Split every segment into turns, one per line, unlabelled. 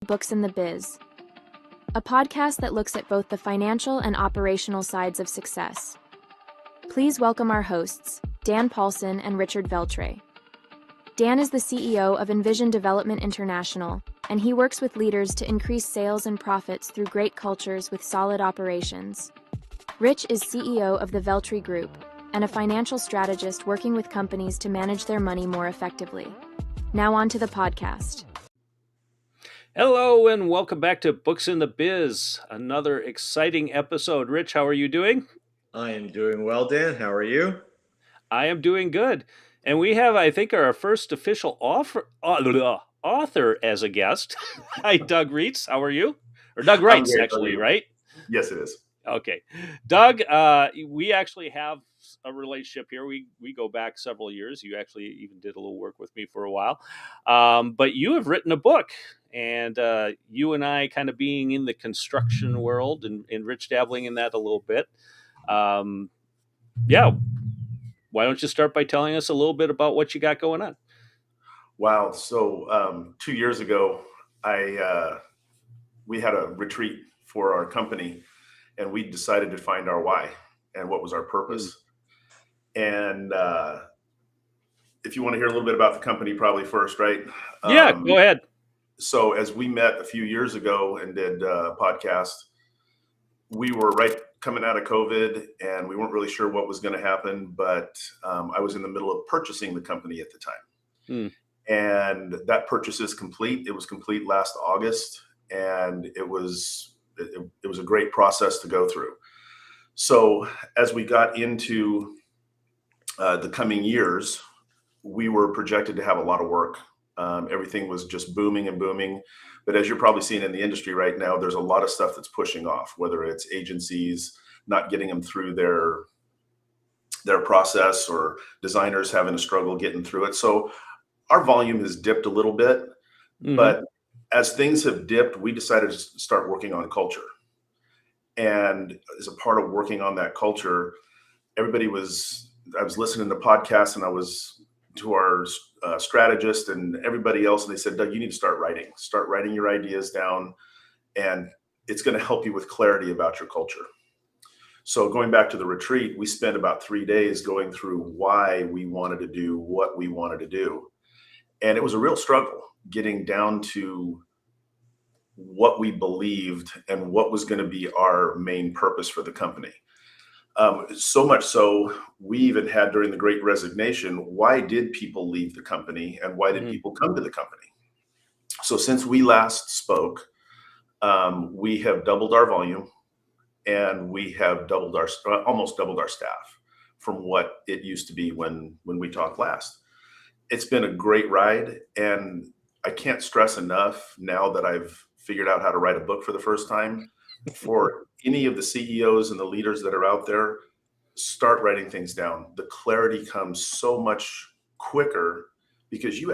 Books in the Biz, a podcast that looks at both the financial and operational sides of success. Please welcome our hosts, Dan Paulson and Richard Veltre. Dan is the CEO of Envision Development International, and he works with leaders to increase sales and profits through great cultures with solid operations. Rich is CEO of the Veltre Group and a financial strategist working with companies to manage their money more effectively. Now on to the podcast.
Hello and welcome back to Books in the Biz, another exciting episode. Rich, how are you doing?
I am doing well, Dan. How are you?
I am doing good. And we have, I think, our first official author as a guest. Hi, Doug Reitz. How are you? Or Doug Reitz, actually, right?
Yes, it is.
Okay. Doug, we actually have a relationship here. We go back several years. You actually even did a little work with me for a while. But you have written a book, and you and I kind of being in the construction world and Rich dabbling in that a little bit. Yeah. Why don't you start by telling us a little bit about what you got going on?
Wow. So 2 years ago, we had a retreat for our company, and we decided to find our why and what was our purpose. And if you want to hear a little bit about the company, probably first, right?
Yeah, go ahead.
So as we met a few years ago and did a podcast, we were right coming out of COVID, and we weren't really sure what was going to happen. But I was in the middle of purchasing the company at the time. And that purchase is complete. It was complete last August, and it was a great process to go through. So as we got into the coming years, we were projected to have a lot of work. Everything was just booming and booming. But as you're probably seeing in the industry right now, there's a lot of stuff that's pushing off, whether it's agencies not getting them through their process or designers having a struggle getting through it. So our volume has dipped a little bit, but as things have dipped, we decided to start working on culture. And as a part of working on that culture, I was listening to podcasts, and I was to our strategist and everybody else, and they said, Doug, you need to start writing your ideas down, and it's going to help you with clarity about your culture. So going back to the retreat, we spent about 3 days going through why we wanted to do what we wanted to do. And it was a real struggle getting down to what we believed and what was going to be our main purpose for the company. So much so, we even had during the Great Resignation, why did people leave the company and why did people come to the company? So since we last spoke, we have doubled our volume, and we have almost doubled our staff from what it used to be when we talked last. It's been a great ride, and I can't stress enough, now that I've figured out how to write a book for the first time, for any of the CEOs and the leaders that are out there, start writing things down. The clarity comes so much quicker because you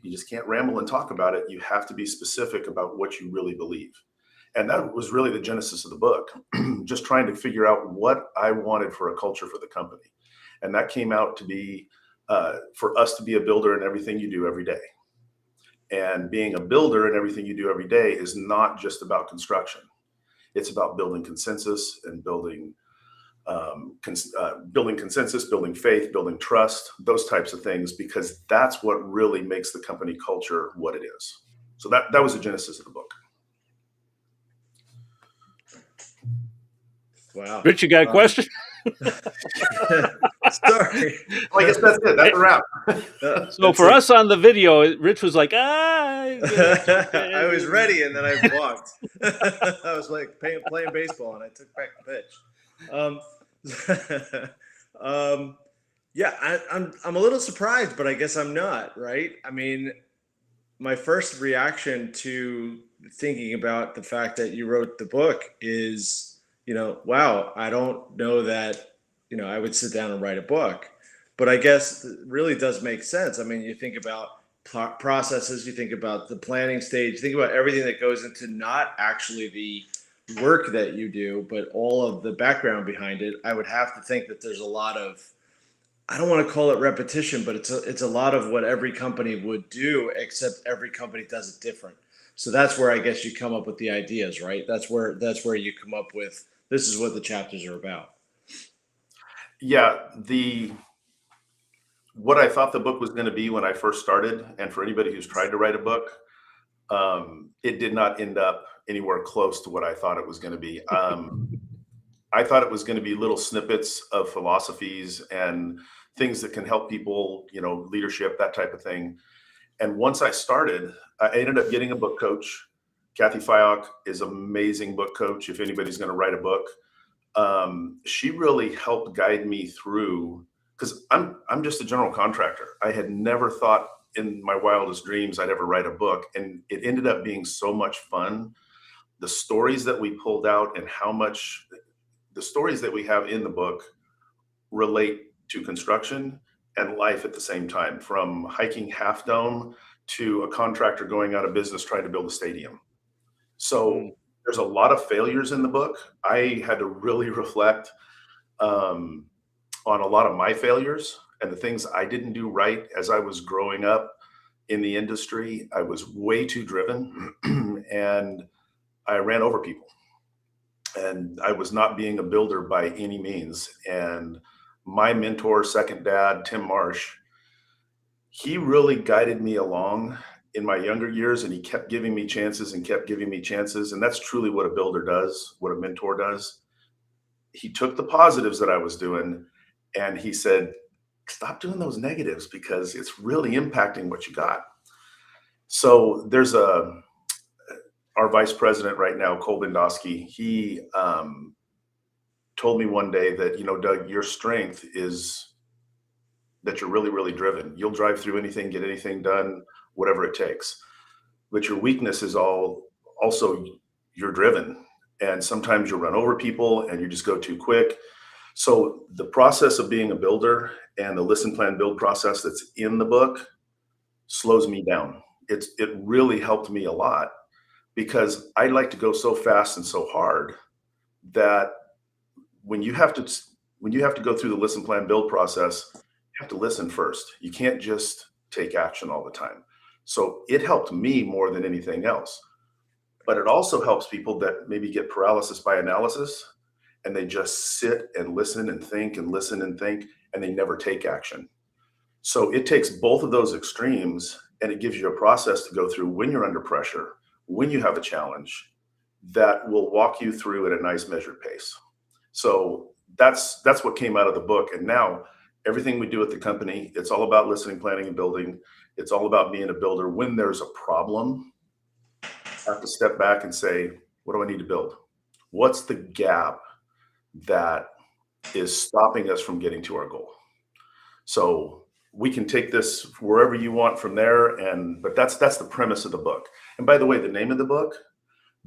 just can't ramble and talk about it. You have to be specific about what you really believe. And that was really the genesis of the book, just trying to figure out what I wanted for a culture for the company. And that came out to be for us to be a builder in everything you do every day. And being a builder in everything you do every day is not just about construction. It's about building consensus and building consensus, building faith, building trust, those types of things, because that's what really makes the company culture what it is. So that was the genesis of the book.
Wow.
Rich, you got a question?
Sorry.
Well, I guess that's it. That's a wrap.
So for us on the video, Rich was like,
I was ready, and then I walked. I was like playing baseball, and I took back the pitch. Yeah, I'm a little surprised, but I guess I'm not, right? I mean, my first reaction to thinking about the fact that you wrote the book is, wow, I don't know that, I would sit down and write a book. But I guess it really does make sense. I mean, you think about processes, you think about the planning stage, you think about everything that goes into not actually the work that you do, but all of the background behind it. I would have to think that there's a lot of, I don't want to call it repetition, but it's a lot of what every company would do, except every company does it different. So that's where I guess you come up with the ideas, right? That's where you come up with, this is what the chapters are about.
Yeah, what I thought the book was going to be when I first started, and for anybody who's tried to write a book, it did not end up anywhere close to what I thought it was going to be. I thought it was going to be little snippets of philosophies and things that can help people, leadership, that type of thing. And once I started, I ended up getting a book coach. Kathy Fyock is an amazing book coach. If anybody's going to write a book, she really helped guide me through, because I'm just a general contractor. I had never thought in my wildest dreams I'd ever write a book, and it ended up being so much fun. The stories that we pulled out and how much the stories that we have in the book relate to construction and life at the same time, from hiking Half Dome to a contractor going out of business trying to build a stadium. So there's a lot of failures in the book. I had to really reflect on a lot of my failures and the things I didn't do right as I was growing up in the industry. I was way too driven and I ran over people. And I was not being a builder by any means. And my mentor, second dad, Tim Marsh, he really guided me along in my younger years, and he kept giving me chances and kept giving me chances. And that's truly what a builder does, what a mentor does. He took the positives that I was doing and he said, stop doing those negatives because it's really impacting what you got. So there's our vice president right now, Cole Bendowski, he told me one day that, Doug, your strength is that you're really, really driven. You'll drive through anything, get anything done, whatever it takes. But your weakness is also you're driven. And sometimes you run over people and you just go too quick. So the process of being a builder and the listen, plan, build process that's in the book slows me down. It really helped me a lot, because I like to go so fast and so hard that when you have to go through the listen, plan, build process, you have to listen first. You can't just take action all the time. So it helped me more than anything else. But it also helps people that maybe get paralysis by analysis and they just sit and listen and think and listen and think, and they never take action. So it takes both of those extremes, and it gives you a process to go through when you're under pressure, when you have a challenge, that will walk you through at a nice measured pace. So that's what came out of the book. And now everything we do at the company, it's all about listening, planning, and building. It's all about being a builder. When there's a problem, I have to step back and say, what do I need to build? What's the gap that is stopping us from getting to our goal? So we can take this wherever you want from there. But that's the premise of the book. And by the way, the name of the book,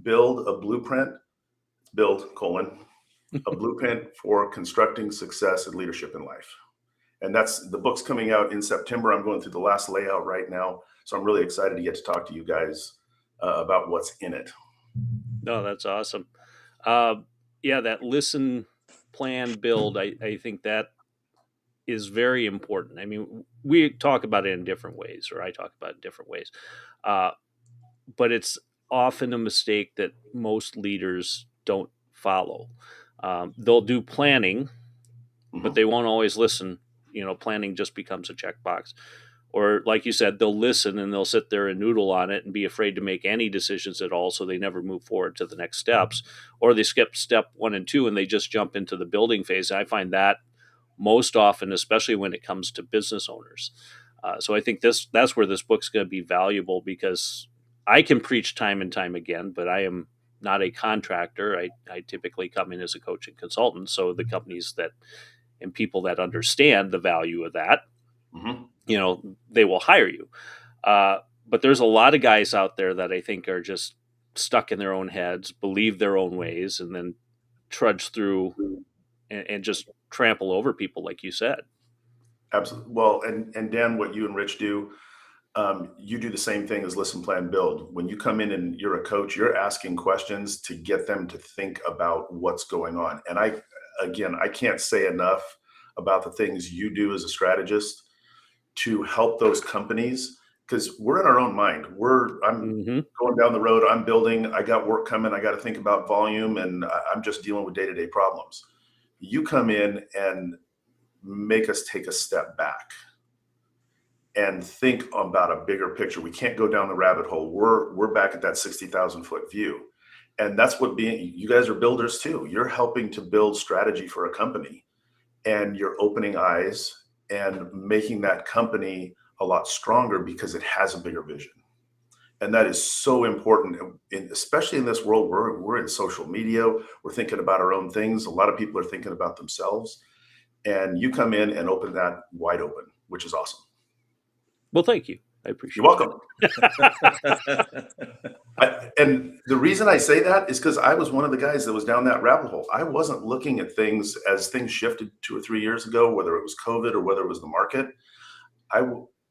Build a Blueprint, a blueprint for constructing success and leadership in life. And the book's coming out in September. I'm going through the last layout right now. So I'm really excited to get to talk to you guys about what's in it.
No, that's awesome. That listen, plan, build, I think that is very important. I mean, we talk about it in different ways, or I talk about it in different ways. But it's often a mistake that most leaders don't follow. They'll do planning, but they won't always listen. Planning just becomes a checkbox. Or like you said, they'll listen and they'll sit there and noodle on it and be afraid to make any decisions at all, so they never move forward to the next steps. Or they skip step 1 and 2 and they just jump into the building phase. I find that most often, especially when it comes to business owners. So I think that's where this book's going to be valuable, because I can preach time and time again, but I am not a contractor. I typically come in as a coach and consultant. So the companies and people that understand the value of that, they will hire you. But there's a lot of guys out there that I think are just stuck in their own heads, believe their own ways, and then trudge through and just trample over people, like you said.
Absolutely. Well, and Dan, what you and Rich do, you do the same thing as listen, plan, build. When you come in and you're a coach, you're asking questions to get them to think about what's going on. And I can't say enough about the things you do as a strategist to help those companies because we're in our own mind. I'm going down the road. I'm building. I got work coming. I got to think about volume, and I'm just dealing with day-to-day problems. You come in and make us take a step back and think about a bigger picture. We can't go down the rabbit hole. We're back at that 60,000 foot view. And that's what you guys are builders too. You're helping to build strategy for a company, and you're opening eyes and making that company a lot stronger because it has a bigger vision. And that is so important, especially in this world. We're in social media. We're thinking about our own things. A lot of people are thinking about themselves. And you come in and open that wide open, which is awesome.
Well, thank you. I appreciate
it. You're welcome. And the reason I say that is because I was one of the guys that was down that rabbit hole. I wasn't looking at things as things shifted 2 or 3 years ago, whether it was COVID or whether it was the market.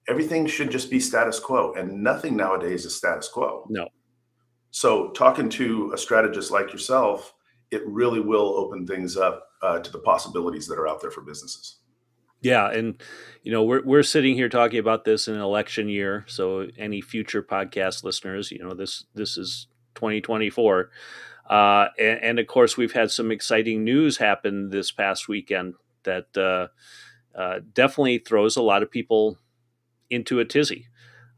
Everything should just be status quo, and nothing nowadays is status quo.
No.
So talking to a strategist like yourself, it really will open things up to the possibilities that are out there for businesses.
Yeah, and we're sitting here talking about this in an election year. So any future podcast listeners, this is 2024, and of course we've had some exciting news happen this past weekend that definitely throws a lot of people into a tizzy.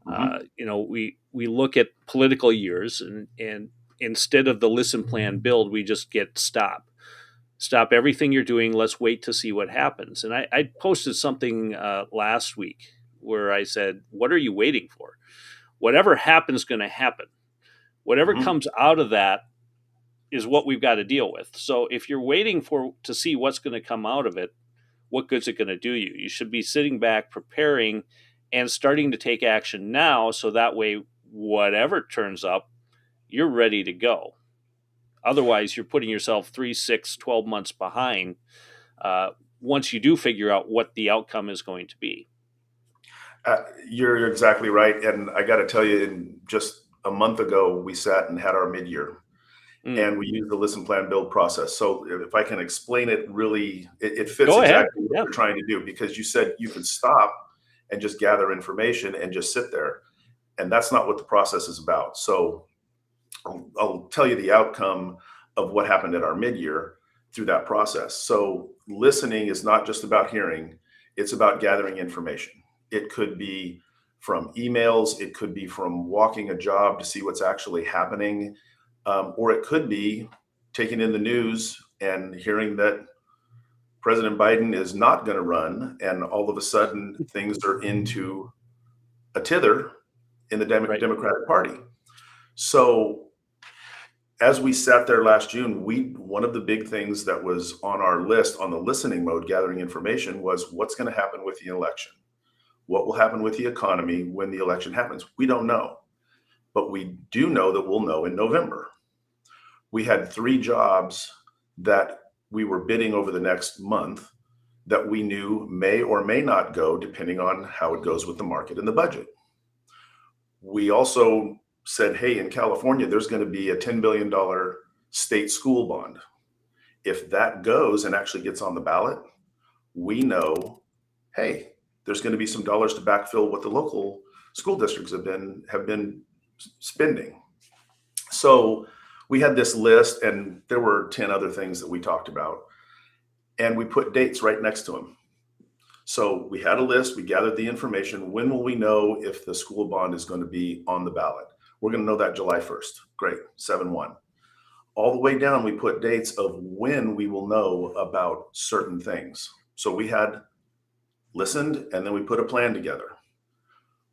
We look at political years, and instead of the listen, plan, build, we just get stop everything you're doing. Let's wait to see what happens. And I posted something last week where I said, what are you waiting for? Whatever happens, going to happen. Whatever comes out of that is what we've got to deal with. So if you're waiting to see what's going to come out of it, what good's it going to do you? You should be sitting back, preparing, and starting to take action now, so that way, whatever turns up, you're ready to go. Otherwise, you're putting yourself 3, 6, 12 months behind once you do figure out what the outcome is going to be.
You're exactly right. And I got to tell you, just a month ago, we sat and had our mid-year. And we use the listen, plan, build process. So if I can explain it really, it fits exactly what we're trying to do, because you said you can stop and just gather information and just sit there. And that's not what the process is about. So I'll tell you the outcome of what happened at our mid-year through that process. So listening is not just about hearing, it's about gathering information. It could be from emails, it could be from walking a job to see what's actually happening. Or it could be taking in the news and hearing that President Biden is not going to run, and all of a sudden things are into a tither in the Democratic Party. So as we sat there last June, one of the big things that was on our list on the listening mode, gathering information, was what's going to happen with the election. What will happen with the economy when the election happens? We don't know. But we do know that we'll know in November. We had 3 jobs that we were bidding over the next month that we knew may or may not go, depending on how it goes with the market and the budget. We also said, hey, in California, there's going to be a $10 billion state school bond. If that goes and actually gets on the ballot, we know, hey, there's going to be some dollars to backfill what the local school districts have been spending. So we had this list, and there were 10 other things that we talked about, and we put dates right next to them. So we had a list, we gathered the information. When will we know if the school bond is going to be on the ballot? We're going to know that July 1st. Great, 7/1. All the way down, we put dates of when we will know about certain things. So we had listened, and then we put a plan together.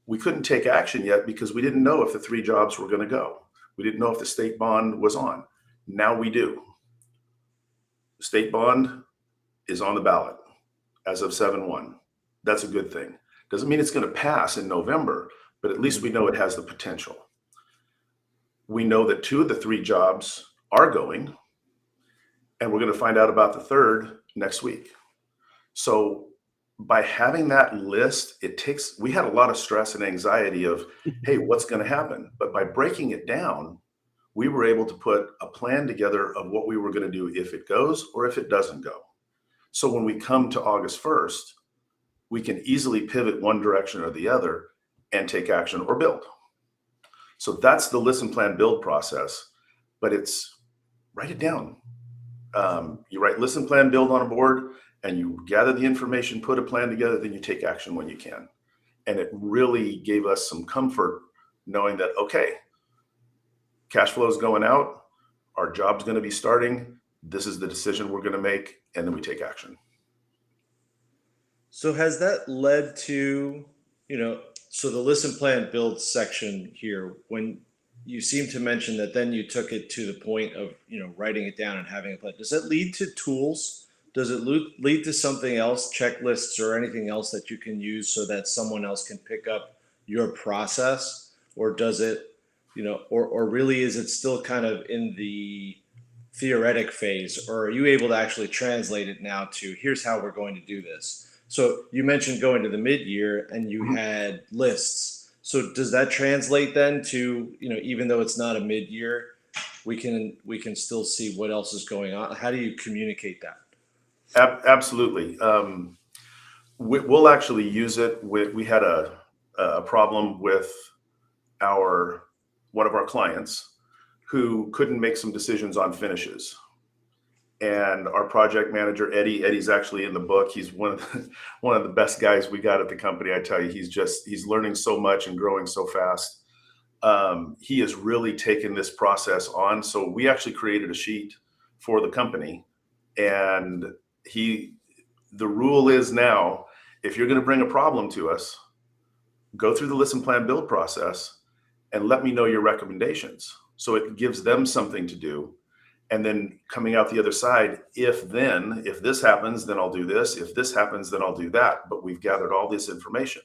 We couldn't take action yet because we didn't know if the 3 jobs were going to go. We didn't know if the state bond was on. Now we do. The state bond is on the ballot as of 7/1. That's a good thing. Doesn't mean it's going to pass in November, but at least we know it has the potential. We know that 2 of the 3 jobs are going, and we're going to find out about the 3rd next week. So by having that list, we had a lot of stress and anxiety of, hey, what's going to happen? But by breaking it down, we were able to put a plan together of what we were going to do if it goes or if it doesn't go. So when we come to August 1st, we can easily pivot one direction or the other and take action or build. So that's the listen, plan, build process, but it's write it down. You write listen, plan, build on a board, and you gather the information, put a plan together, then you take action when you can. And it really gave us some comfort knowing that, okay, cash flow is going out, our job's going to be starting, this is the decision we're going to make, and then we take action.
So has that led to, so the listen, plan, build section here, when you seem to mention that then you took it to the point of, writing it down and having a plan, does that lead to tools? Does it lead to something else, checklists or anything else that you can use so that someone else can pick up your process? Or does it, or really is it still kind of in the theoretic phase? Or are you able to actually translate it now to here's how we're going to do this? So you mentioned going to the mid-year and you had lists. So does that translate then to, even though it's not a mid-year, we can still see what else is going on? How do you communicate that?
Absolutely. We'll actually use it. We had a problem with one of our clients who couldn't make some decisions on finishes. And our project manager, Eddie's actually in the book. He's one of the best guys we got at the company. I tell you, he's learning so much and growing so fast. He has really taken this process on. So we actually created a sheet for the company, and the rule is now, if you're going to bring a problem to us, go through the listen, plan, build process and let me know your recommendations. So it gives them something to do. And then coming out the other side, if this happens, then I'll do this. If this happens, then I'll do that. But we've gathered all this information.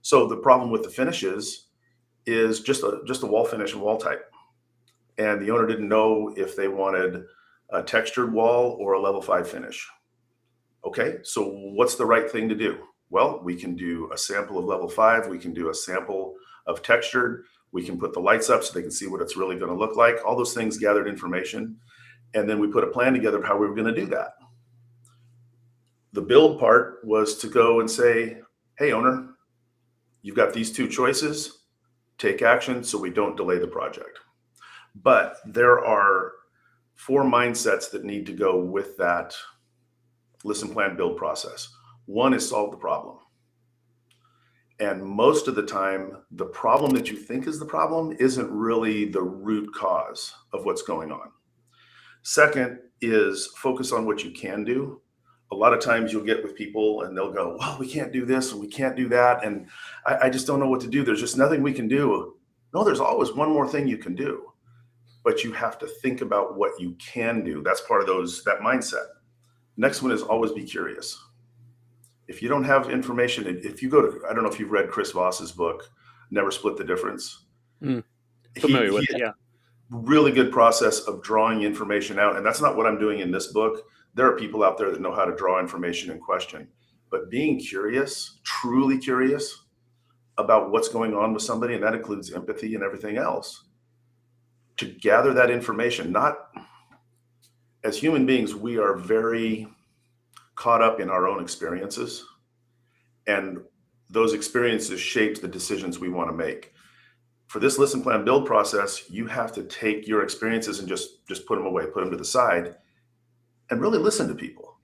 So the problem with the finishes is just a wall finish and wall type. And the owner didn't know if they wanted a textured wall or a level 5 finish. Okay, so what's the right thing to do? Well, we can do a sample of level 5. We can do a sample of textured. We can put the lights up so they can see what it's really going to look like. All those things gathered information. And then we put a plan together of how we were going to do that. The build part was to go and say, hey, owner, you've got these two choices. Take action so we don't delay the project. But there are 4 mindsets that need to go with that listen, plan, build process. One is solve the problem. And most of the time, the problem that you think is the problem isn't really the root cause of what's going on. Second is focus on what you can do. A lot of times you'll get with people and they'll go, well, we can't do this and we can't do that. And I just don't know what to do. There's just nothing we can do. No, there's always one more thing you can do. But you have to think about what you can do. That's part of that mindset. Next one is always be curious. If you don't have information, if you go to, I don't know if you've read Chris Voss's book, Never Split the Difference.
Familiar with it, yeah.
Really good process of drawing information out. And that's not what I'm doing in this book. There are people out there that know how to draw information and question. But being curious, truly curious about what's going on with somebody, and that includes empathy and everything else, to gather that information. Not, as human beings, we are very caught up in our own experiences, and those experiences shape the decisions we want to make. For this listen, plan, build process, you have to take your experiences and just put them away, put them to the side, and really listen to people.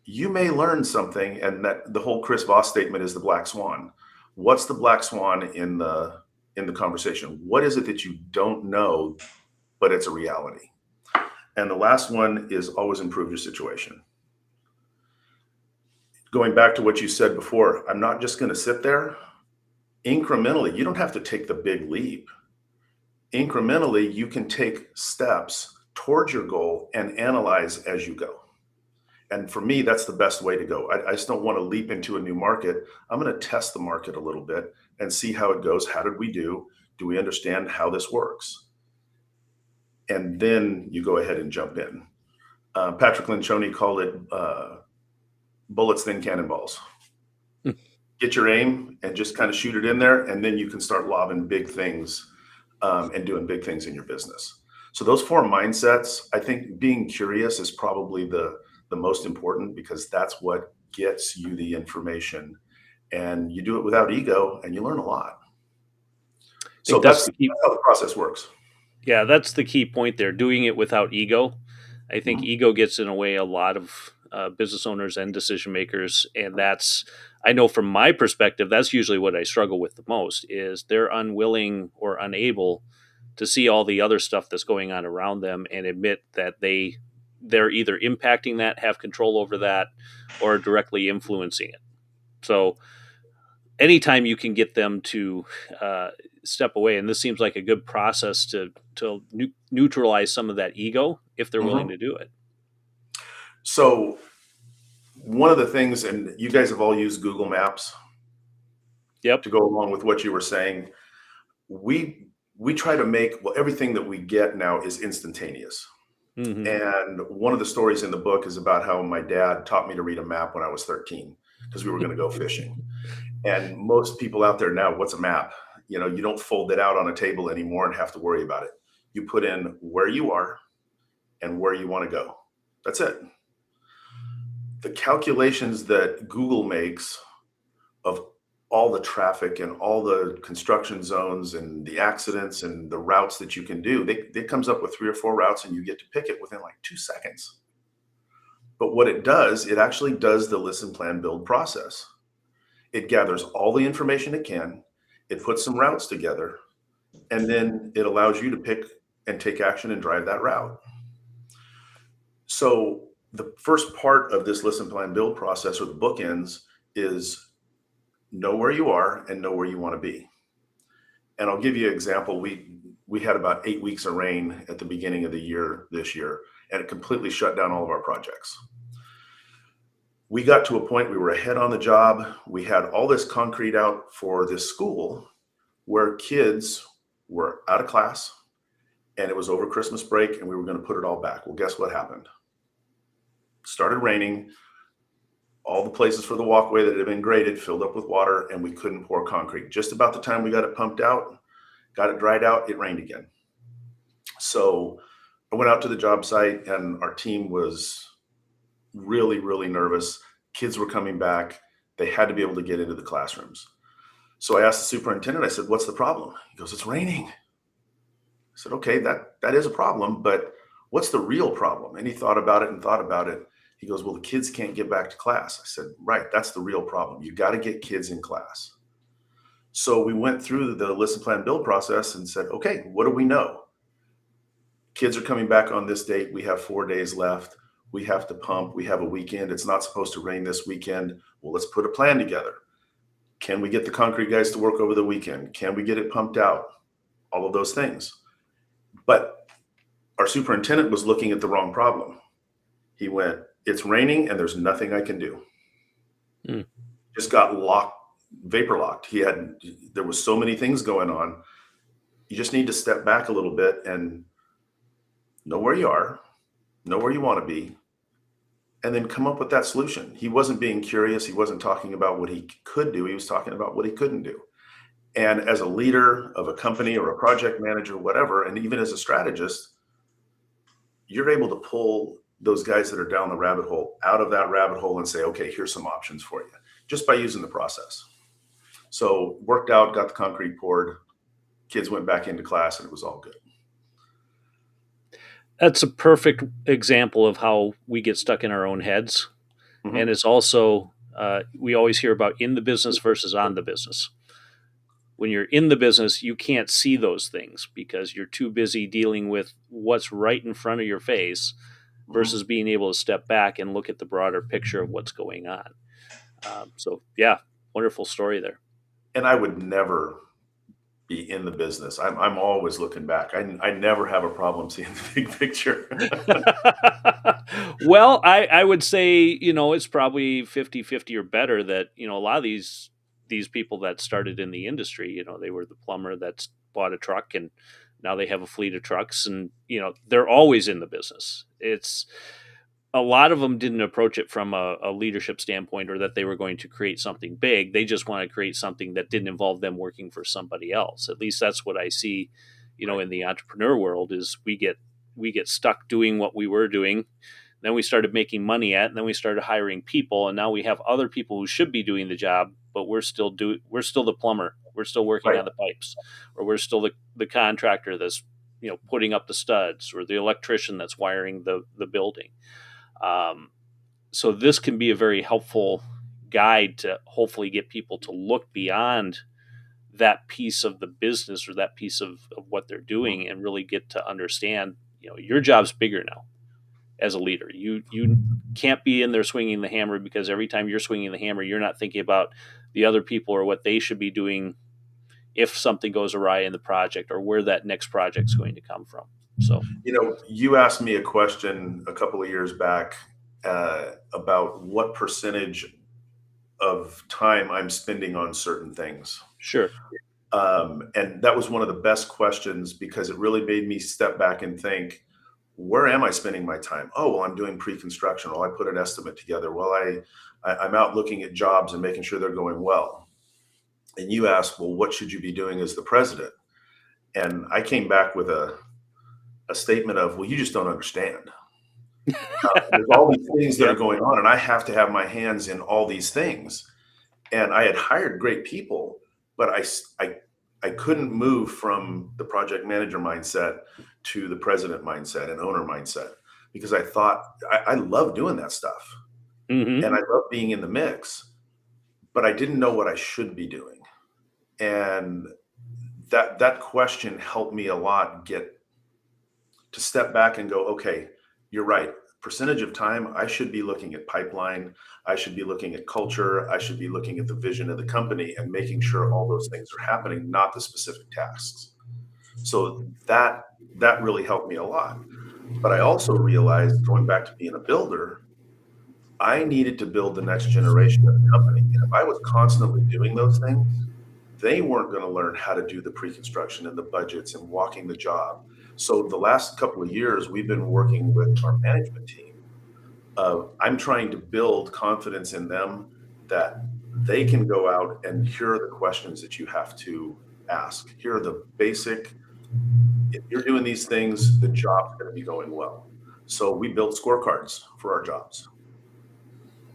You may learn something, and that the whole Chris Voss statement is the black swan. What's the black swan in the conversation? What is it that you don't know, but it's a reality? And the last one is always improve your situation. Going back to what you said before, I'm not just going to sit there. Incrementally, you don't have to take the big leap. Incrementally, you can take steps towards your goal and analyze as you go. And for me, that's the best way to go. I just don't want to leap into a new market. I'm going to test the market a little bit and see how it goes. How did we do? Do we understand how this works? And then you go ahead and jump in. Patrick Lencioni called it bullets, then cannonballs. Get your aim and just kind of shoot it in there, and then you can start lobbing big things and doing big things in your business. So those 4 mindsets, I think being curious is probably the most important, because that's what gets you the information and you do it without ego, and you learn a lot.
I
So
think
that's how the process works.
Yeah, that's the key point there. Doing it without ego. I think ego gets in the way a lot of business owners and decision makers, and I know from my perspective, that's usually what I struggle with the most. Is they're unwilling or unable to see all the other stuff that's going on around them and admit that they're either impacting that, have control over that, or directly influencing it. So anytime you can get them to step away, and this seems like a good process to neutralize some of that ego if they're willing to do it.
So one of the things, and you guys have all used Google Maps.
Yep.
To go along with what you were saying, we try to make, everything that we get now is instantaneous. And one of the stories in the book is about how my dad taught me to read a map when I was 13 because we were going to go fishing. And most people out there now, what's a map? You don't fold it out on a table anymore and have to worry about it. You put in where you are and where you want to go. That's it. The calculations that Google makes of all the traffic and all the construction zones and the accidents and the routes that you can do, it comes up with 3 or 4 routes, and you get to pick it within like 2 seconds. But what it does, it actually does the listen, plan, build process. It gathers all the information it can, it puts some routes together, and then it allows you to pick and take action and drive that route. So the first part of this listen, plan, build process, or the bookends, is know where you are and know where you want to be. And I'll give you an example. We had about 8 weeks of rain at the beginning of the year this year, and it completely shut down all of our projects. We got to a point, we were ahead on the job. We had all this concrete out for this school where kids were out of class, and it was over Christmas break, and we were going to put it all back. Well, guess what happened? Started raining. All the places for the walkway that had been graded filled up with water, and we couldn't pour concrete. Just about the time we got it pumped out, got it dried out, it rained again. So I went out to the job site, and our team was really, really nervous. Kids were coming back. They had to be able to get into the classrooms. So I asked the superintendent, I said, "What's the problem?" He goes, "It's raining." I said, "Okay, that is a problem, but what's the real problem?" And he thought about it and thought about it. He goes, "Well, the kids can't get back to class." I said, "Right, that's the real problem. You got to get kids in class." So we went through the listen, plan, build process and said, okay, what do we know? Kids are coming back on this date. We have 4 days left. We have to pump. We have a weekend. It's not supposed to rain this weekend. Well, let's put a plan together. Can we get the concrete guys to work over the weekend? Can we get it pumped out? All of those things. But our superintendent was looking at the wrong problem. He went, "It's raining and there's nothing I can do." Just got vapor locked. There was so many things going on. You just need to step back a little bit and know where you are, know where you want to be, and then come up with that solution. He wasn't being curious. He wasn't talking about what he could do. He was talking about what he couldn't do. And as a leader of a company or a project manager, whatever, and even as a strategist, you're able to pull those guys that are down the rabbit hole out of that rabbit hole and say, okay, here's some options for you, just by using the process. So worked out, got the concrete poured, kids went back into class, and it was all good.
That's a perfect example of how we get stuck in our own heads. And it's also, we always hear about in the business versus on the business. When you're in the business, you can't see those things because you're too busy dealing with what's right in front of your face versus being able to step back and look at the broader picture of what's going on. So yeah, wonderful story there.
And I would never be in the business. I'm always looking back. I never have a problem seeing the big picture.
Well, I would say, it's probably 50-50 or better that, a lot of these people that started in the industry, they were the plumber that's bought a truck and now they have a fleet of trucks and, they're always in the business. It's a lot of them didn't approach it from a leadership standpoint or that they were going to create something big. They just want to create something that didn't involve them working for somebody else. At least that's what I see, in the entrepreneur world is we get stuck doing what we were doing. Then we started making money and then we started hiring people. And now we have other people who should be doing the job, but we're still the plumber. We're still working
Right.
on the pipes, or we're still the contractor that's, putting up the studs, or the electrician that's wiring the building. So this can be a very helpful guide to hopefully get people to look beyond that piece of the business or that piece of what they're doing, and really get to understand, your job's bigger now as a leader. You can't be in there swinging the hammer, because every time you're swinging the hammer, you're not thinking about the other people or what they should be doing if something goes awry in the project, or where that next project's going to come from. So,
you asked me a question a couple of years back about what percentage of time I'm spending on certain things.
sure.
And that was one of the best questions, because it really made me step back and think, where am I spending my time? Oh, well, I'm doing pre-construction. Well, I put an estimate together. Well, I'm out looking at jobs and making sure they're going well. And you asked, well, what should you be doing as the president? And I came back with a statement of, well, you just don't understand. There's all these things that are going on, and I have to have my hands in all these things. And I had hired great people, but I couldn't move from the project manager mindset to the president mindset and owner mindset, because I thought I love doing that stuff.
Mm-hmm.
And I love being in the mix, but I didn't know what I should be doing. And that question helped me a lot get to step back and go, okay, you're right. Percentage of time, I should be looking at pipeline. I should be looking at culture. I should be looking at the vision of the company and making sure all those things are happening, not the specific tasks. So that really helped me a lot. But I also realized, going back to being a builder, I needed to build the next generation of the company. And if I was constantly doing those things, they weren't going to learn how to do the pre-construction and the budgets and walking the job. So the last couple of years, we've been working with our management team. I'm trying to build confidence in them that they can go out and here are the questions that you have to ask. Here are the basic, if you're doing these things, the job's going to be going well. So we built scorecards for our jobs.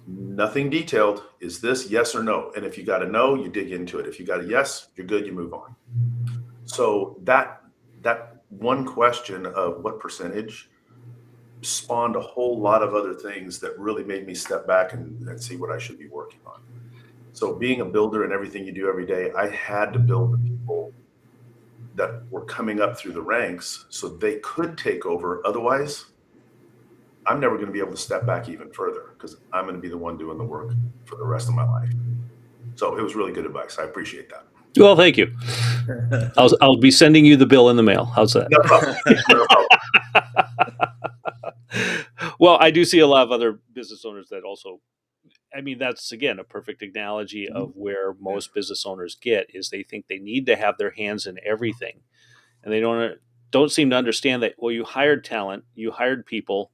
Nothing detailed. Is this yes or no? And if you got a no, you dig into it. If you got a yes, you're good, you move on. So that one question of what percentage spawned a whole lot of other things that really made me step back and see what I should be working on. So being a builder and everything you do every day, I had to build the people that were coming up through the ranks so they could take over. Otherwise, I'm never going to be able to step back even further, because I'm going to be the one doing the work for the rest of my life. So it was really good advice. I appreciate that.
Well, thank you. I'll be sending you the bill in the mail. How's that?
No problem. No problem.
Well, I do see a lot of other business owners that also, that's, again, a perfect analogy of where most business owners is they think they need to have their hands in everything. And they don't seem to understand that, well, you hired talent, you hired people.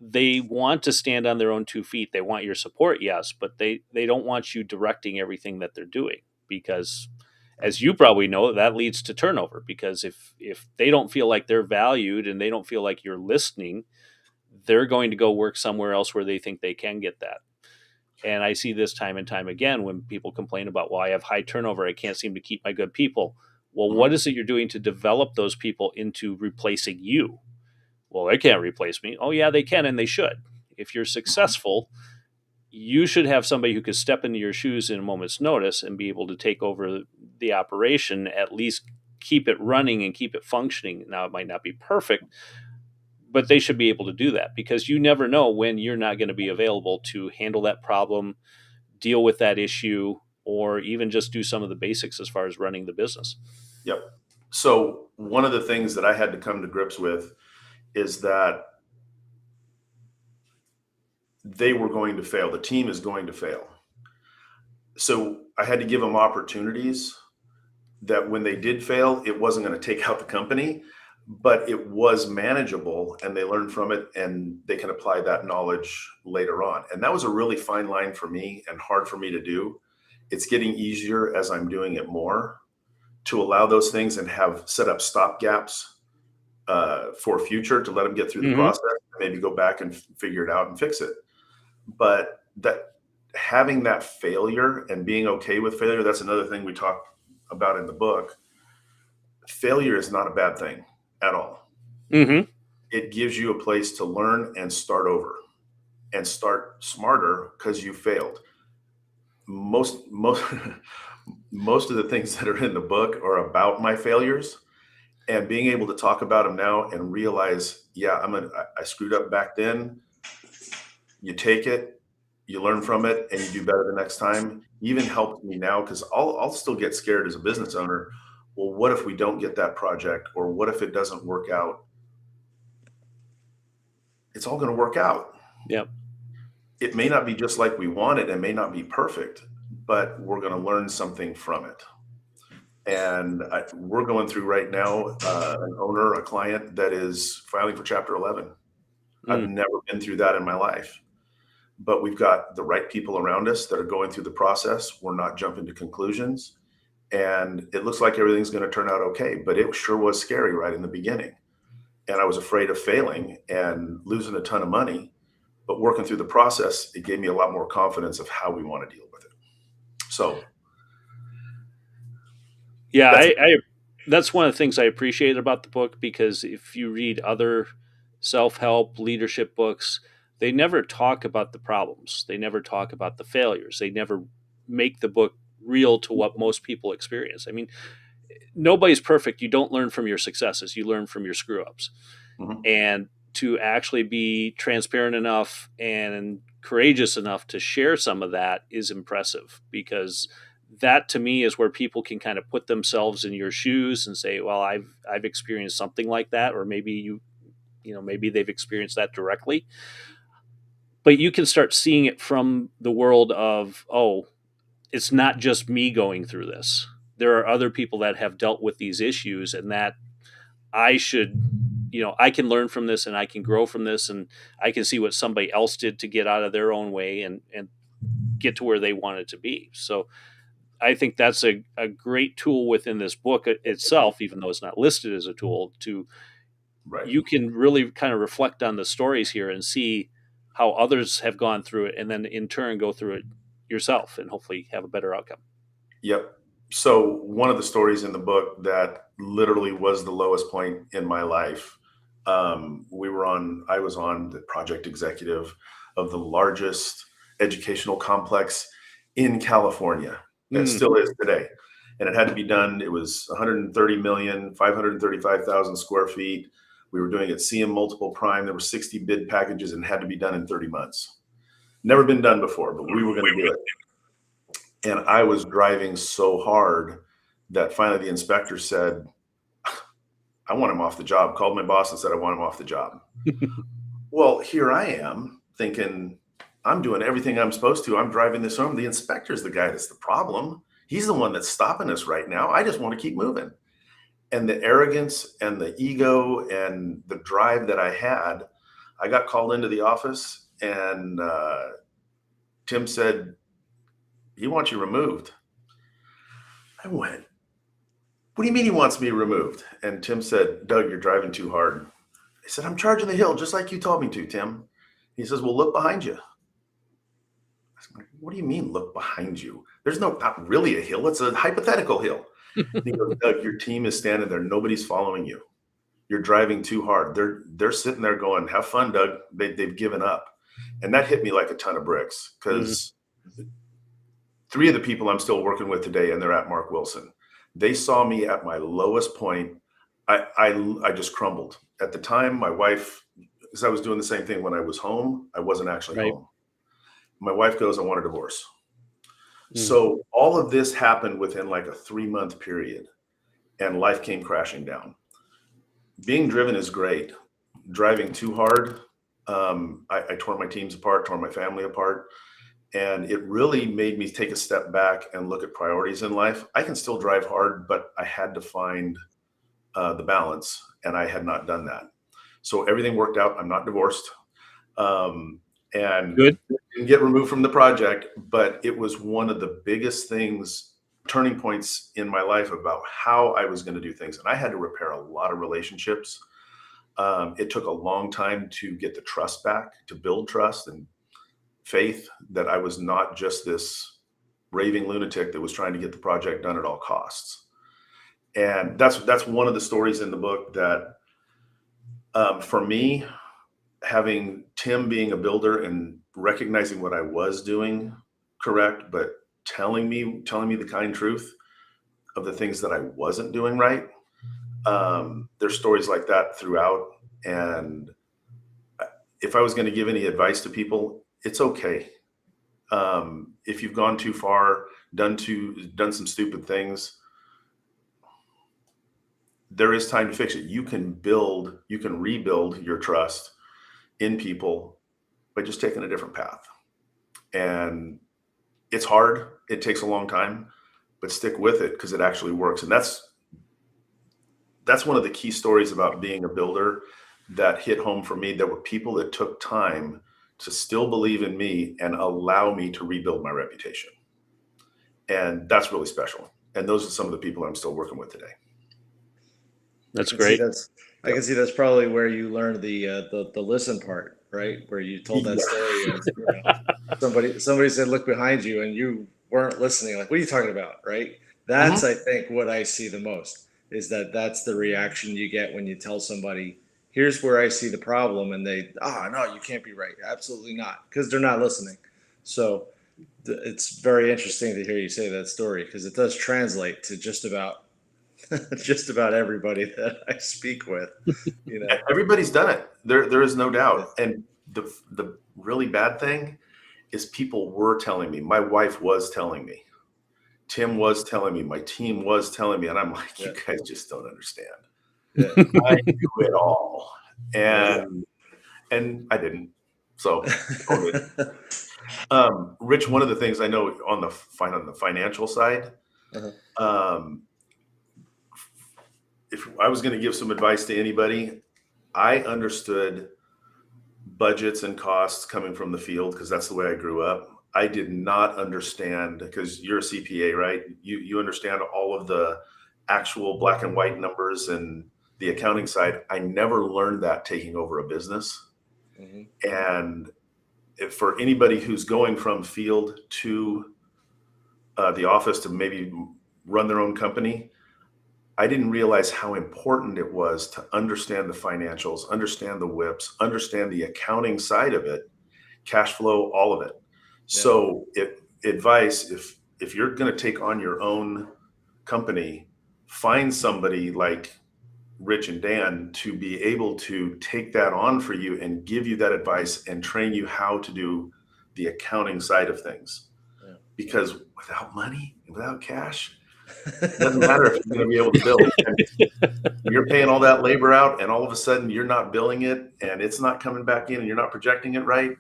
They want to stand on their own 2 feet. They want your support, yes, but they don't want you directing everything that they're doing, because, as you probably know, that leads to turnover. Because if they don't feel like they're valued and they don't feel like you're listening, they're going to go work somewhere else where they think they can get that. And I see this time and time again when people complain about, well, I have high turnover, I can't seem to keep my good people. Well, what is it you're doing to develop those people into replacing you? Well, they can't replace me. Oh, yeah, they can, and they should. If you're successful, you should have somebody who could step into your shoes in a moment's notice and be able to take over the operation, at least keep it running and keep it functioning. Now, it might not be perfect, but they should be able to do that, because you never know when you're not going to be available to handle that problem, deal with that issue, or even just do some of the basics as far as running the business.
Yep. So one of the things that I had to come to grips with is that they were going to fail. The team is going to fail. So I had to give them opportunities that when they did fail, it wasn't going to take out the company, but it was manageable, and they learned from it, and they can apply that knowledge later on. And that was a really fine line for me and hard for me to do. It's getting easier as I'm doing it more to allow those things and have set up stop gaps for future to let them get through the process, and maybe go back and figure it out and fix it. But that having that failure and being okay with failure, that's another thing we talk about in the book. Failure is not a bad thing at all.
Mm-hmm.
It gives you a place to learn and start over and start smarter because you failed. Most most of the things that are in the book are about my failures, and being able to talk about them now and realize, yeah, I screwed up back then. You take it, you learn from it, and you do better the next time. Even helps me now because I'll still get scared as a business owner. Well, what if we don't get that project, or what if it doesn't work out? It's all going to work out.
Yep.
It may not be just like we want it, and may not be perfect, but we're going to learn something from it. And we're going through right now a client that is filing for Chapter 11. I've never been through that in my life, but we've got the right people around us that are going through the process. We're not jumping to conclusions, and it looks like everything's going to turn out okay, but it sure was scary right in the beginning. And I was afraid of failing and losing a ton of money, but working through the process, it gave me a lot more confidence of how we want to deal with it. So
yeah, that's one of the things I appreciate about the book, because if you read other self-help leadership books, they never talk about the problems. They never talk about the failures. They never make the book real to what most people experience. I mean, nobody's perfect. You don't learn from your successes. You learn from your screw-ups.
Mm-hmm.
And to actually be transparent enough and courageous enough to share some of that is impressive, because that to me is where people can kind of put themselves in your shoes and say, well, I've experienced something like that, or maybe maybe they've experienced that directly. But you can start seeing it from the world of, oh, it's not just me going through this. There are other people that have dealt with these issues, and that I should, I can learn from this, and I can grow from this, and I can see what somebody else did to get out of their own way and get to where they wanted to be. So I think that's a great tool within this book itself, even though it's not listed as a tool,
right.
You can really kind of reflect on the stories here and see how others have gone through it, and then in turn go through it yourself and hopefully have a better outcome.
Yep. So one of the stories in the book that literally was the lowest point in my life, I was on the project executive of the largest educational complex in California. It still is today. And it had to be done. It was 130 million, 535,000 square feet. We were doing it CM multiple prime. There were 60 bid packages and had to be done in 30 months. Never been done before, but we were going to do it. And I was driving so hard that finally the inspector said, I want him off the job. Called my boss and said, I want him off the job. Well, here I am thinking, I'm doing everything I'm supposed to. I'm driving this home. The inspector's the guy that's the problem. He's the one that's stopping us right now. I just want to keep moving. And the arrogance and the ego and the drive that I had, I got called into the office, and Tim said, he wants you removed. I went, what do you mean he wants me removed? And Tim said, Doug, you're driving too hard. I said, I'm charging the hill just like you told me to, Tim. He says, well, look behind you. I said, what do you mean look behind you? There's not really a hill. It's a hypothetical hill. He goes, Doug, your team is standing there. Nobody's following you. You're driving too hard. They're sitting there going, have fun, Doug. They've given up. And that hit me like a ton of bricks, because 3 of the people I'm still working with today, and they're at Mark Wilson, they saw me at my lowest point. I just crumbled. At the time, my wife, because I was doing the same thing when I was home, I wasn't actually home. My wife goes, I want a divorce. So all of this happened within like a 3-month period, and life came crashing down. Being driven is great. Driving too hard, I tore my teams apart, tore my family apart. And it really made me take a step back and look at priorities in life. I can still drive hard, but I had to find the balance, and I had not done that. So everything worked out. I'm not divorced. And
good.
Didn't get removed from the project, but it was one of the biggest things, turning points in my life about how I was going to do things. And I had to repair a lot of relationships. It took a long time to get the trust back, to build trust. And faith that I was not just this raving lunatic that was trying to get the project done at all costs. And that's one of the stories in the book that, for me, having Tim being a builder and recognizing what I was doing correct, but telling me the kind truth of the things that I wasn't doing right. There's stories like that throughout. And if I was going to give any advice to people, it's okay. If you've gone too far, done some stupid things, there is time to fix it. You can rebuild your trust in people by just taking a different path. And it's hard. It takes a long time, but stick with it because it actually works. And that's one of the key stories about being a builder that hit home for me. There were people that took time to still believe in me and allow me to rebuild my reputation. And that's really special. And those are some of the people I'm still working with today.
That's great.
I can see that's probably where you learned the listen part, right? Where you told that story. Somebody said, "Look behind you," and you weren't listening. Like, what are you talking about, right? That's I think what I see the most is that's the reaction you get when you tell somebody, "Here's where I see the problem," and they, no, you can't be right. Absolutely not, because they're not listening. So it's very interesting to hear you say that story because it does translate to just about everybody that I speak with.
Everybody's done it. There is no doubt. And the really bad thing is people were telling me. My wife was telling me. Tim was telling me. My team was telling me. And I'm like, you guys just don't understand. Yeah. I do it all. And I didn't. So, Rich, one of the things I know on the financial side, if I was going to give some advice to anybody, I understood budgets and costs coming from the field because that's the way I grew up. I did not understand, because you're a CPA, right? You understand all of the actual black and white numbers and the accounting side. I never learned that taking over a business. Mm-hmm. And for anybody who's going from field to the office to maybe run their own company, I didn't realize how important it was to understand the financials, understand the WIPs, understand the accounting side of it, cash flow, all of it. Yeah. So if you're going to take on your own company, find somebody like Rich and Dan to be able to take that on for you and give you that advice and train you how to do the accounting side of things. Yeah. Because without money, without cash, it doesn't matter if you're going to be able to build. And you're paying all that labor out, and all of a sudden you're not billing it, and it's not coming back in, and you're not projecting it right.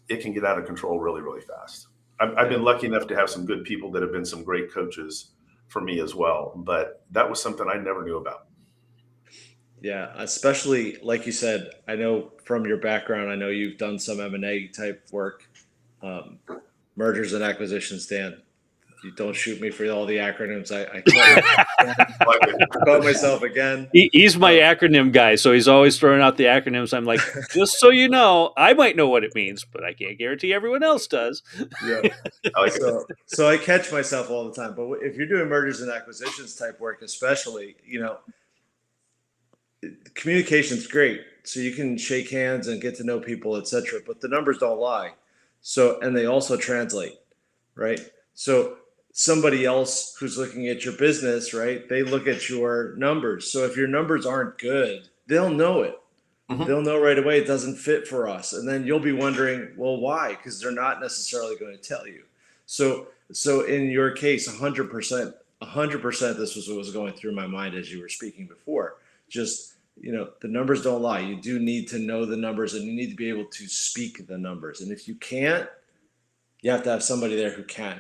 It can get out of control really, really fast. I've been lucky enough to have some good people that have been some great coaches for me as well, but that was something I never knew about.
Yeah, especially like you said, I know from your background, I know you've done some M&A type work, mergers and acquisitions, Dan. You don't shoot me for all the acronyms. I caught myself again.
He's my acronym guy, so he's always throwing out the acronyms. I'm like, just so you know, I might know what it means, but I can't guarantee everyone else does. Yeah.
So I catch myself all the time. But if you're doing mergers and acquisitions type work, especially, communication's great. So you can shake hands and get to know people, etc. But the numbers don't lie. So, and they also translate, right? So somebody else who's looking at your business, right? They look at your numbers. So if your numbers aren't good, they'll know it. Mm-hmm. They'll know right away it doesn't fit for us. And then you'll be wondering, well, why? Because they're not necessarily going to tell you. So in your case, 100%, this was what was going through my mind as you were speaking before. Just, the numbers don't lie. You do need to know the numbers, and you need to be able to speak the numbers. And if you can't, you have to have somebody there who can.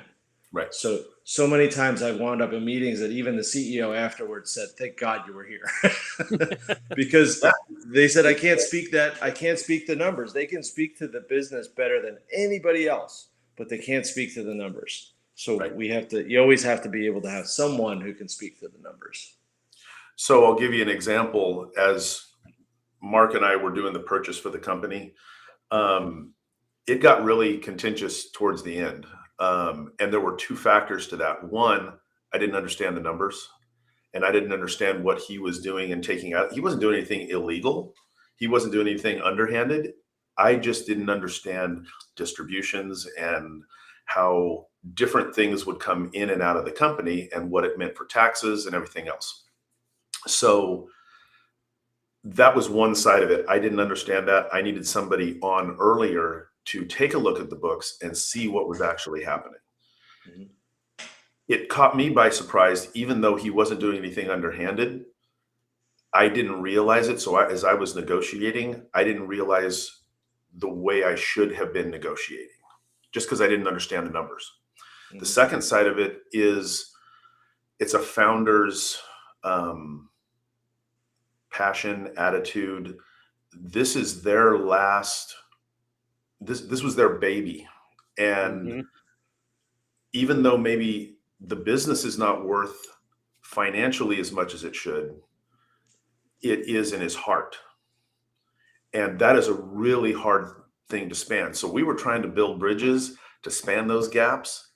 Right.
So many times I've wound up in meetings that even the CEO afterwards said, "Thank God you were here," because they said, "I can't speak that. I can't speak the numbers. They can speak to the business better than anybody else, but they can't speak to the numbers." So you always have to be able to have someone who can speak to the numbers.
So I'll give you an example. As Mark and I were doing the purchase for the company, it got really contentious towards the end. And there were two factors to that. One, I didn't understand the numbers, and I didn't understand what he was doing and taking out. He wasn't doing anything illegal. He wasn't doing anything underhanded. I just didn't understand distributions and how different things would come in and out of the company and what it meant for taxes and everything else. So that was one side of it. I didn't understand that. I needed somebody on earlier to take a look at the books and see what was actually happening. Mm-hmm. It caught me by surprise, even though he wasn't doing anything underhanded. I didn't realize it. So as I was negotiating, I didn't realize the way I should have been negotiating, just because I didn't understand the numbers. Mm-hmm. The second side of it is it's a founder's passion, attitude. This is their last, this was their baby. And mm-hmm. even though maybe the business is not worth financially as much as it should, it is in his heart. And that is a really hard thing to span. So we were trying to build bridges to span those gaps.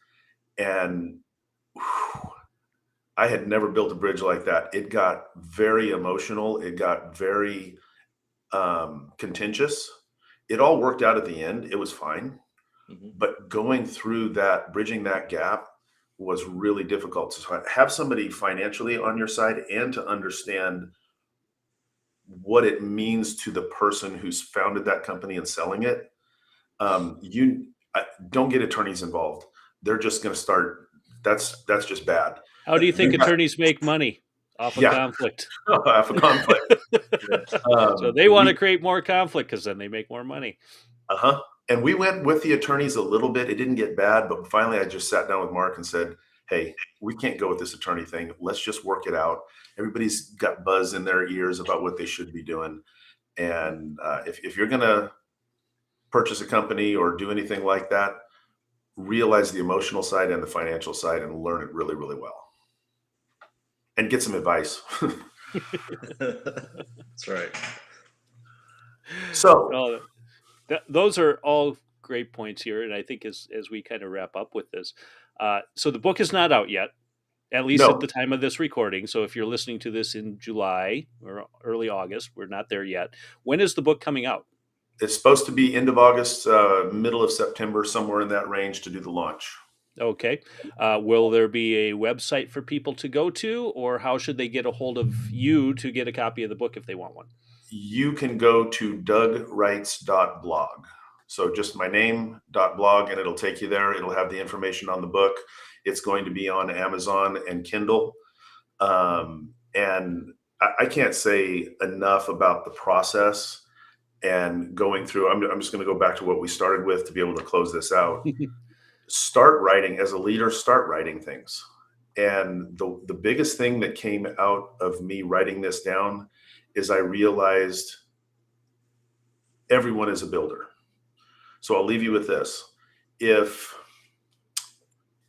And I had never built a bridge like that. It got very emotional. It got very contentious. It all worked out at the end. It was fine. Mm-hmm. But going through that, bridging that gap was really difficult. So have somebody financially on your side and to understand what it means to the person who's founded that company and selling it. You don't get attorneys involved. They're just going to start. That's just bad.
How do you think attorneys make money off of conflict?
Off of conflict.
So they want to create more conflict because then they make more money.
Uh-huh. And we went with the attorneys a little bit. It didn't get bad, but finally I just sat down with Mark and said, hey, we can't go with this attorney thing. Let's just work it out. Everybody's got buzz in their ears about what they should be doing. And if you're going to purchase a company or do anything like that, realize the emotional side and the financial side and learn it really, really well. And get some advice.
That's right.
So
those are all great points here. And I think as we kind of wrap up with this, so the book is not out yet, at least at the time of this recording. So if you're listening to this in July or early August, we're not there yet. When is the book coming out?
It's supposed to be end of August, middle of September, somewhere in that range to do the launch.
Okay. Will there be a website for people to go to, or how should they get a hold of you to get a copy of the book if they want one?
You can go to dougreitz.blog. So just my name.blog, and it'll take you there. It'll have the information on the book. It's going to be on Amazon and Kindle. And I can't say enough about the process and going through. I'm just going to go back to what we started with to be able to close this out. Start writing as a leader, start writing things. And the biggest thing that came out of me writing this down is I realized everyone is a builder. So I'll leave you with this. If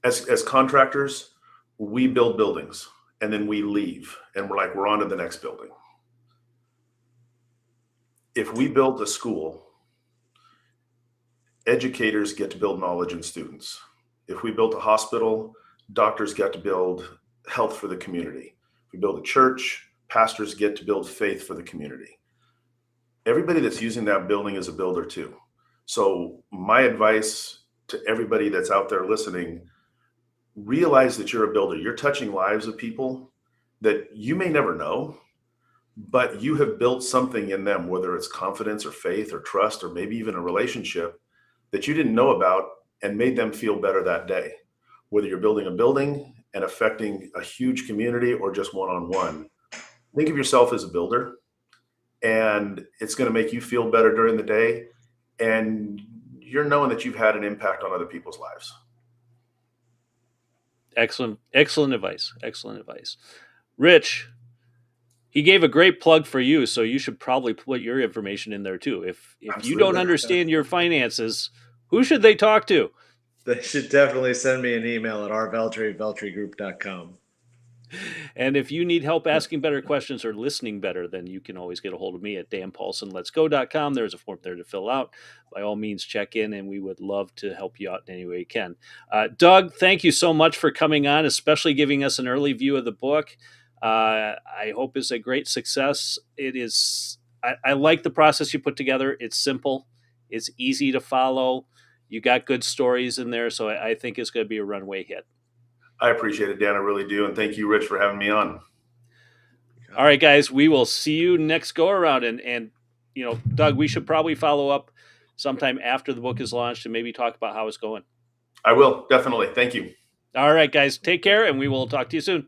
as contractors, we build buildings and then we leave and we're on to the next building. If we build a school, educators get to build knowledge in students. If we built a hospital, doctors get to build health for the community. If we build a church, pastors get to build faith for the community. Everybody that's using that building is a builder too. So my advice to everybody that's out there listening, realize that you're a builder. You're touching lives of people that you may never know, but you have built something in them, whether it's confidence or faith or trust, or maybe even a relationship that you didn't know about and made them feel better that day. Whether you're building a building and affecting a huge community or just one-on-one, think of yourself as a builder, and it's going to make you feel better during the day. And you're knowing that you've had an impact on other people's lives.
Excellent advice. Excellent advice. Rich, he gave a great plug for you, so you should probably put your information in there too. If you don't understand your finances, who should they talk to?
They should definitely send me an email at rveltry@veltrygroup.com.
And if you need help asking better questions or listening better, then you can always get a hold of me at danpaulsonletsgo.com. There's a form there to fill out. By all means, check in, and we would love to help you out in any way we can. Doug, thank you so much for coming on, especially giving us an early view of the book. I hope it's a great success. It is. I like the process you put together. It's simple. It's easy to follow. You got good stories in there, so I think it's going to be a runaway hit.
I appreciate it, Dan. I really do. And thank you, Rich, for having me on.
All right, guys, we will see you next go around. And Doug, we should probably follow up sometime after the book is launched and maybe talk about how it's going.
I will, definitely. Thank you.
All right, guys, take care, and we will talk to you soon.